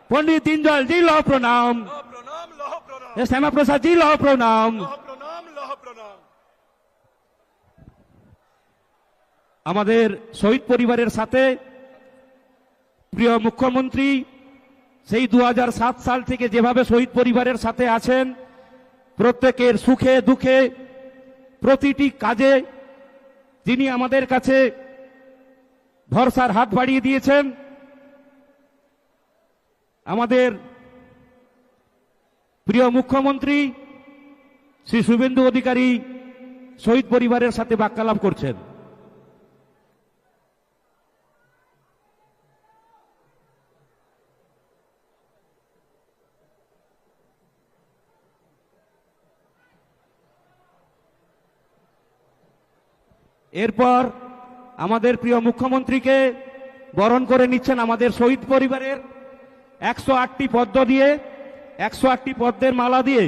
पंडित दीनदयाल जी लौह प्रणाम, श्यामा प्रसाद जी लौह प्रणाम। আমাদের শহীদ পরিবারের সাথে প্রিয় মুখ্যমন্ত্রী সেই 2007 সাল থেকে যেভাবে শহীদ পরিবারের সাথে আছেন, প্রত্যেকের সুখে দুঃখে প্রতিটি কাজে তিনি আমাদের কাছে ভরসার হাত বাড়িয়ে দিয়েছেন। আমাদের প্রিয় মুখ্যমন্ত্রী শ্রী শুভেন্দু অধিকারী শহীদ পরিবারের সাথে বাক্যালাপ করছেন। এরপর আমাদের প্রিয় মুখ্যমন্ত্রীকে বরণ করে নিচ্ছেন আমাদের শহীদ পরিবারের 108টি পদ্ম দিয়ে, 108টি পদ্মের মালা দিয়ে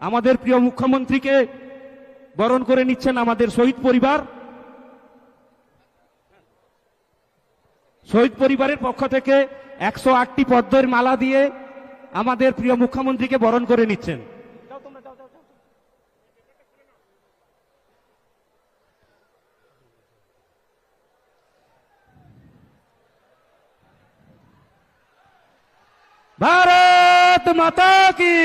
আমাদের প্রিয় মুখ্যমন্ত্রীকে বরণ করে নিচ্ছেন আমাদের শহীদ পরিবার। শহীদ পরিবারের পক্ষ থেকে 108টি পদ্মের মালা দিয়ে আমাদের প্রিয় মুখ্যমন্ত্রীকে বরণ করে নিচ্ছেন। भारत माता की,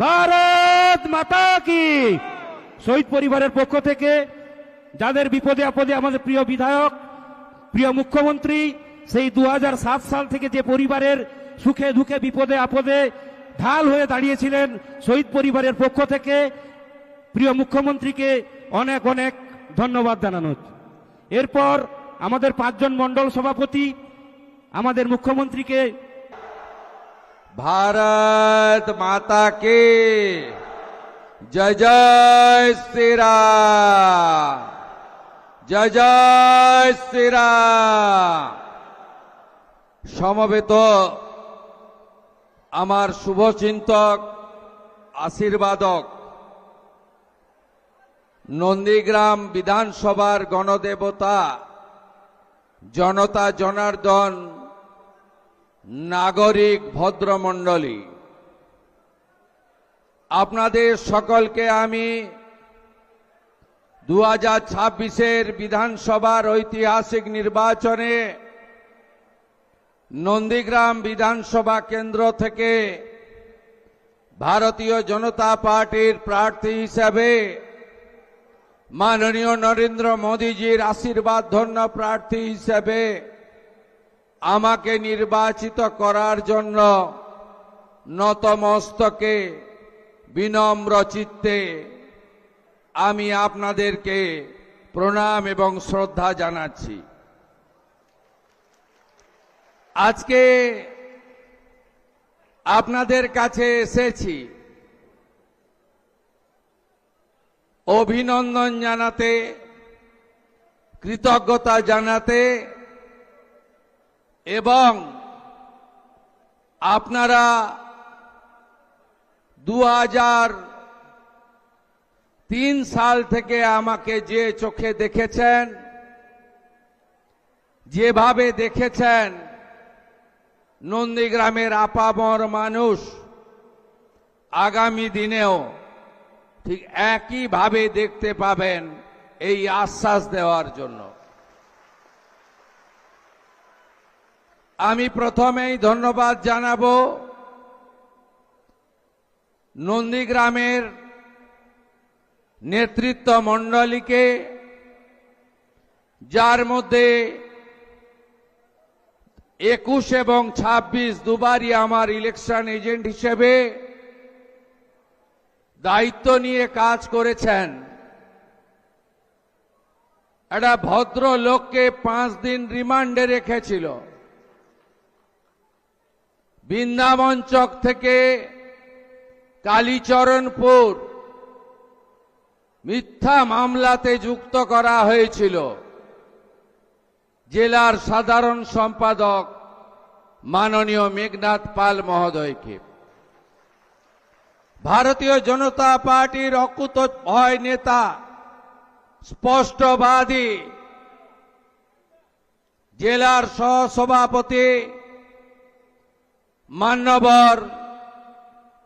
भारत माता की। শহীদ পরিবারের পক্ষ থেকে যাদের বিপদে আপদে আমাদের প্রিয় বিধায়ক, প্রিয় মুখ্যমন্ত্রী সেই 2007 সাল থেকে যে পরিবারের সুখে দুঃখে বিপদে আপদে ঢাল হয়ে দাঁড়িয়েছিলেন, শহীদ পরিবারের পক্ষ থেকে প্রিয় মুখ্যমন্ত্রীকে অনেক অনেক ধন্যবাদ জানানো। এরপর আমাদের 5 জন মণ্ডল সভাপতি আমাদের মুখ্যমন্ত্রীকে भारत माता की जय जय श्री राम, जय जय श्री राम। সমবেত আমার শুভচিন্তক আশীর্বাদক নন্দীগ্রাম বিধানসভার গণদেবতা জনতা জনার্দন নাগরিক ভদ্রমণ্ডলী, আপনাদের সকলকে আমি 2026-এর বিধানসভার ঐতিহাসিক নির্বাচনে নন্দীগ্রাম বিধানসভা কেন্দ্র থেকে ভারতীয় জনতা পার্টির প্রার্থী হিসেবে মাননীয় নরেন্দ্র মোদীজির আশীর্বাদ ধন্য প্রার্থী হিসেবে আমাকে নির্বাচিত করার জন্য নতমস্তকে বিনম্র চিত্তে আমি আপনাদেরকে প্রণাম এবং শ্রদ্ধা জানাচ্ছি। আজকে আপনাদের কাছে এসেছি অভিনন্দন জানাতে, কৃতজ্ঞতা জানাতে এবং আপনারা 2003 সাল থেকে আমাকে যে চোখে দেখেছেন, যেভাবে দেখেছেন, নন্দীগ্রামের আপামর মানুষ আগামী দিনেও ঠিক একইভাবে দেখতে পাবেন, এই আশ্বাস দেওয়ার জন্য আমি প্রথমেই ধন্যবাদ জানাবো নন্দীগ্রামের নেতৃত্ব মণ্ডলীকে, যার মধ্যে 21 এবং 26 দুবারই আমার ইলেকশন এজেন্ট হিসেবে দায়িত্ব নিয়ে কাজ করেছেন। একটা ভদ্র লোককে 5 দিন রিমান্ডে রেখেছিল। বৃন্দাবন চক থেকে কালীচরণপুর মিথ্যা মামলাতে যুক্ত করা হয়েছিল জেলার সাধারণ সম্পাদক মাননীয় মেঘনাথ পাল মহোদয়কে। ভারতীয় জনতা পার্টির অকুতোভয় নেতা, স্পষ্টবাদী জেলার সহসভাপতি মান্যবর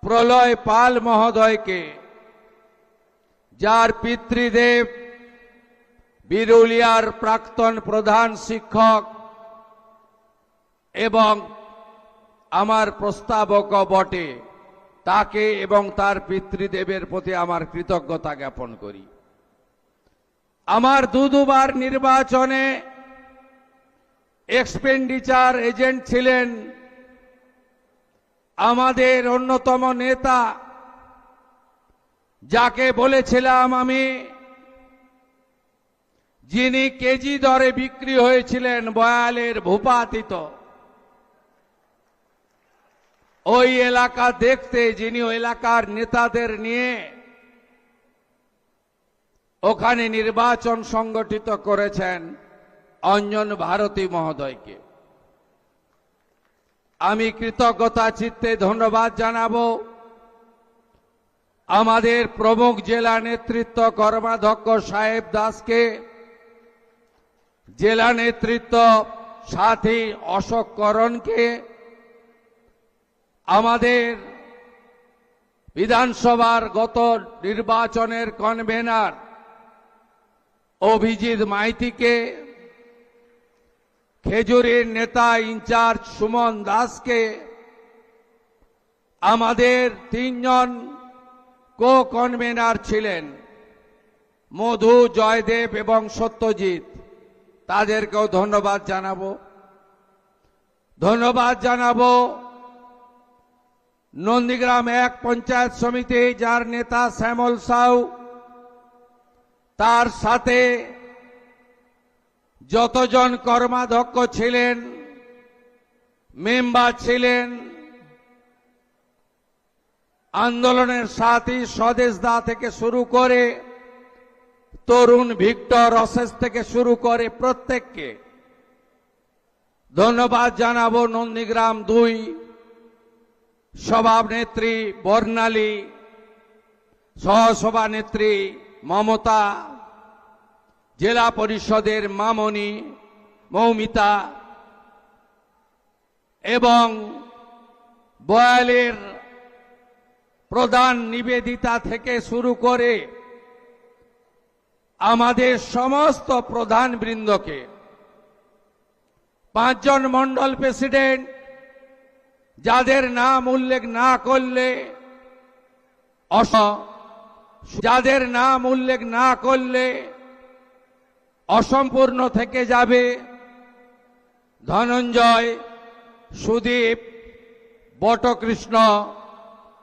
প্রলয় পাল মহোদয়কে, যার পিতৃদেব বিরুলিয়ার প্রাক্তন প্রধান শিক্ষক এবং আমার প্রস্তাবক বটে, তাকে এবং তার পিতৃদেবের প্রতি আমার কৃতজ্ঞতা জ্ঞাপন করি। আমার দুবার নির্বাচনে এক্সপেন্ডিচার এজেন্ট ছিলেন আমাদের অন্যতম নেতা, যাকে বলেছিলাম আমি, যিনি কেজি দরে বিক্রি হয়েছিলেন বয়ালের ভূপাতিত, ওই এলাকা দেখতে, যিনি ওই এলাকার নেতাদের নিয়ে ওখানে নির্বাচন সংগঠিত করেছেন, অঞ্জন ভারতী মহোদয়কে আমি কৃতজ্ঞতা চিত্তে ধন্যবাদ জানাবো। আমাদের প্রমুখ জেলা নেতৃত্ব কর্মাধ্যক্ষ সাহেব দাসকে, জেলা নেতৃত্ব সাথী অশোক করণকে, আমাদের বিধানসভার গত নির্বাচনের কনভেনার অভিজিৎ মাইতিকে, খেজুরির নেতা ইনচার্জ সুমন দাসকে, আমাদের তিনজন কো কনভেনার ছিলেন মধু, জয়দেব এবং সত্যজিৎ, তাদেরকেও ধন্যবাদ জানাবো। ধন্যবাদ জানাবো নন্দীগ্রাম 1 পঞ্চায়েত সমিতি, যার নেতা শ্যামল সাউ, তার সাথে যতজন কর্মাধ্যক্ষ ছিলেন, মেম্বার ছিলেন, আন্দোলনের সাথী স্বদেশ দা থেকে শুরু করে তরুণ ভিক্টর অশেষ থেকে শুরু করে প্রত্যেককে ধন্যবাদ জানাবো। নন্দীগ্রাম 2 সভানেত্রী বর্ণালী, সহসভানেত্রী মমতা, জেলা পরিষদের মামনি মৌমিতা এবং বয়ালের প্রধান নিবেদিতা থেকে শুরু করে আমাদের সমস্ত প্রধান বৃন্দকে, 5 জন মন্ডল প্রেসিডেন্ট, যাদের নাম উল্লেখ না করলে অসম্পূর্ণ থেকে যাবে, ধনঞ্জয়, সুদীপ, বটকৃষ্ণ,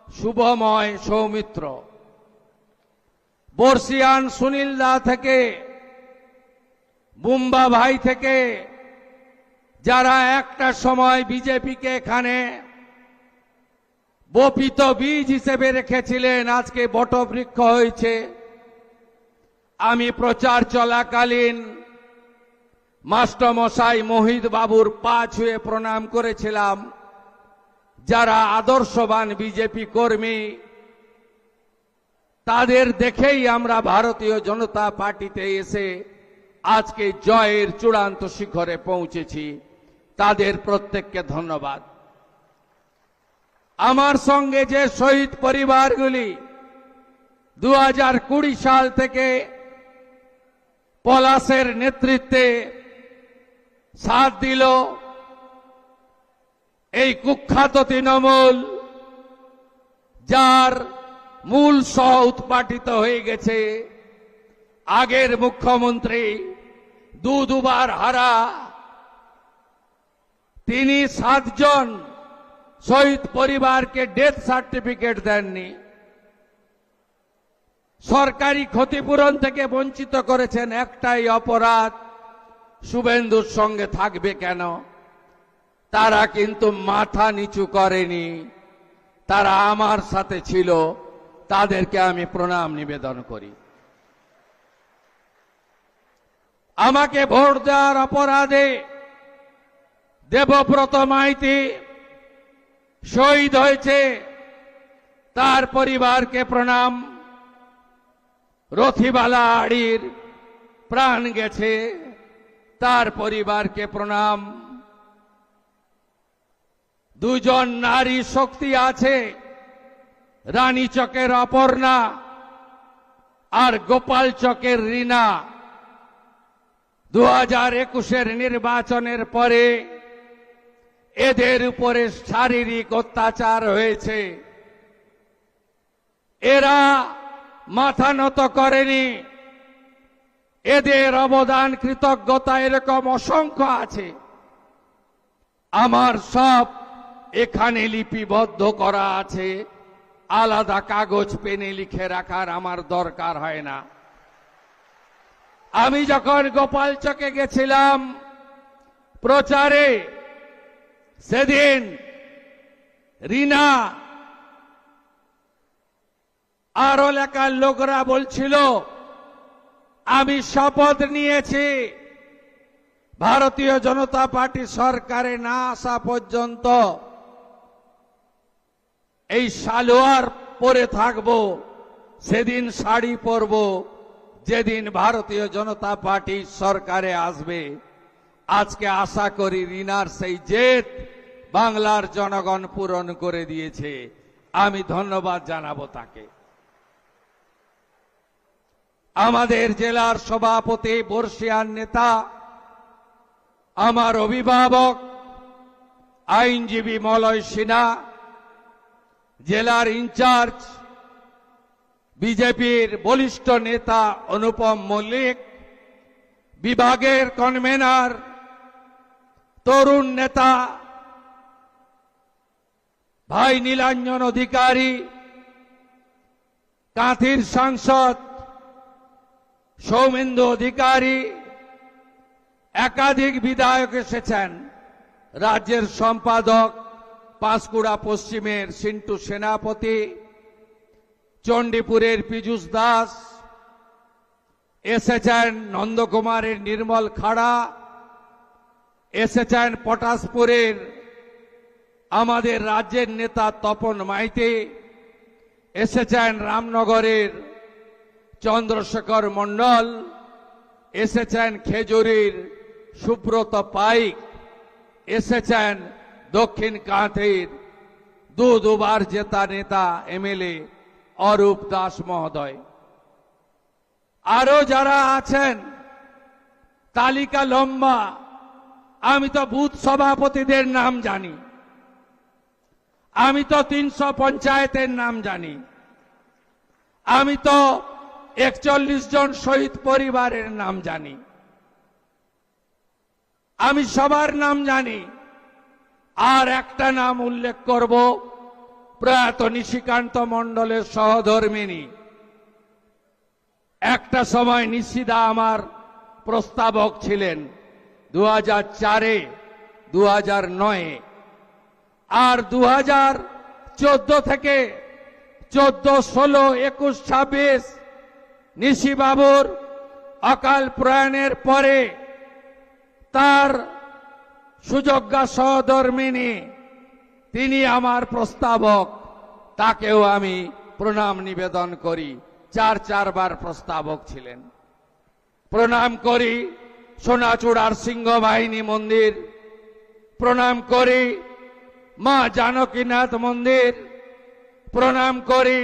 শুভময়, সৌমিত্র, বর্ষিয়ান সুনীল দা থেকে, বুম্বা ভাই থেকে, যারা একটা সময় বিজেপিকে এখানে বপিত বীজ হিসেবে রেখেছিলেন, আজকে বটবৃক্ষ হয়েছে। আমি প্রচার চলাকালীন মাস্টারমশাই মোহিত বাবুর পা ছুঁয়ে প্রণাম করেছিলাম, যারা আদর্শবান বিজেপি কর্মী, তাদের দেখেই আমরা ভারতীয় জনতা পার্টিতে এসে আজকে জয়ের চূড়ান্ত শিখরে পৌঁছেছি। তাদের প্রত্যেককে ধন্যবাদ। আমার সঙ্গে যে শহীদ পরিবারগুলি 2020 সাল থেকে পলাশের নেতৃত্বে সাথ দিল, এই কুখ্যাত তৃণমূল, যার মূল সহ উৎপাটিত হয়ে গেছে আগের মুখ্যমন্ত্রী, দুবার হারা, তিনি 7 জন শহীদ পরিবারকে ডেথ সার্টিফিকেট দেননি, সরকারি ক্ষতিপূরণ থেকে বঞ্চিত করেছেন। একটাই অপরাধ, শুভেন্দুর সঙ্গে থাকবে কেন? তারা কিন্তু মাথা নিচু করেনি, তারা আমার সাথে ছিল, তাদেরকে আমি প্রণাম নিবেদন করি। আমাকে ভোট দেওয়ার অপরাধে দেবব্রত মাইতি শহীদ হয়েছে, তার পরিবারকে প্রণাম। রথিবালা আড়ির প্রাণ গেছে, তার পরিবারকে প্রণাম। দুজন নারী শক্তি আছে, রানী চকের অপর্ণা আর গোপাল চকের রীনা। 2021-এর নির্বাচনের পরে এদের উপরে শারীরিক অত্যাচার হয়েছে। এরা মাথা নত করেনি। এদের অবদান, কৃতজ্ঞতা এরকম অসংখ্য আছে। আমার সব এখানে লিপিবদ্ধ করা আছে, আলাদা কাগজ পেনে লিখে রাখার আমার দরকার হয় না। আমি যখন গোপালচকে গেছিলাম প্রচারে, সেদিন রীনা আর এলাকার লোকরা বলছিল, আমি শপথ নিয়েছি ভারতীয় জনতা পার্টি সরকারে না আসা পর্যন্ত এই সালোয়ার পরে থাকব, সেদিন শাড়ি পরব যেদিন ভারতীয় জনতা পার্টি সরকারে আসবে। আজকে আশা করি রীনার সেই জেদ বাংলার জনগণ পূরণ করে দিয়েছে। আমি ধন্যবাদ জানাবো তাকে। আমাদের জেলার সভাপতি, বর্ষিয়ান নেতা, আমার অভিভাবক আইনজীবী মলয় সিনহা, জেলার ইনচার্জ বিজেপির বলিষ্ঠ নেতা অনুপম মল্লিক, বিভাগের কনভেনার তরুণ নেতা ভাই নীলাঞ্জন অধিকারী, কাঁথির সাংসদ সৌমেন্দু অধিকারী, একাধিক বিধায়ক এসেছেন, রাজ্যের সম্পাদক পাঁশকুড়া পশ্চিমের সিন্টু সেনাপতি, চণ্ডীপুরের পীযূষ দাস এসেছেন, নন্দকুমারের নির্মল খাড়া এসেছেন, পটাশপুরের আমাদের রাজ্যের নেতা তপন মাইতি এসেছেন, রামনগরের চন্দ্রশেখর মণ্ডল এসেছেন, খেজুরির সুব্রত পাইক এসেছেন, দক্ষিণ কাঁথির দুবার জেতা নেতা এমএলএ অরূপ দাস মহোদয়। আরো যারা আছেন তালিকা লম্বা। আমি তো বুথ সভাপতিদের নাম জানি, আমি তো 300 পঞ্চায়েতের নাম জানি, আমি তো 41 জন শহীদ পরিবারের নাম জানি, আমি সবার নাম জানি। আর একটা নাম উল্লেখ করব, প্রয়াত নিশিকান্ত মণ্ডলের সহধর্মিণী। একটা সময় নিশিদা আমার প্রস্তাবক ছিলেন 2004-এ, 2009-এ, আর 2014 থেকে 14, 16, 21, 26 নিশিবাবুর অকাল প্রয়াণের পরে তার সুযোগ্যা সহধর্মিণী, তিনি আমার প্রস্তাবক, তাকেও আমি প্রণাম নিবেদন করি। 4 বার প্রস্তাবক ছিলেন। প্রণাম করি সোনাচূড়ার সিংহ বাহিনী মন্দির, প্রণাম করি মা জানকীনাথ মন্দির, প্রণাম করি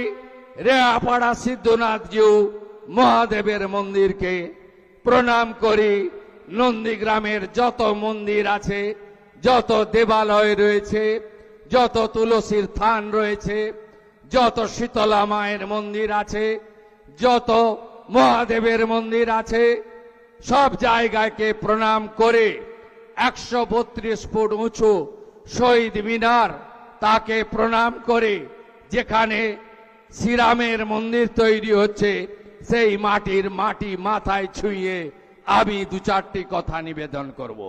রেয়াপাড়া সিদ্ধনাথজিউ মহাদেবের মন্দিরকে, প্রণাম করি নন্দীগ্রামের যত মন্দির আছে, যত দেবালয় রয়েছে, যত তুলসীর থান রয়েছে, যত শীতলা মায়ের মন্দির আছে, যত মহাদেবের মন্দির আছে, সব জায়গাকে প্রণাম করে 132 ফুট উঁচু শহীদ মিনার, তাকে প্রণাম করে যেখানে শ্রীরামের মন্দির তৈরি হচ্ছে, সেই মাটি মাথায় ছুঁয়ে আমি 2-4টি কথা নিবেদন করব।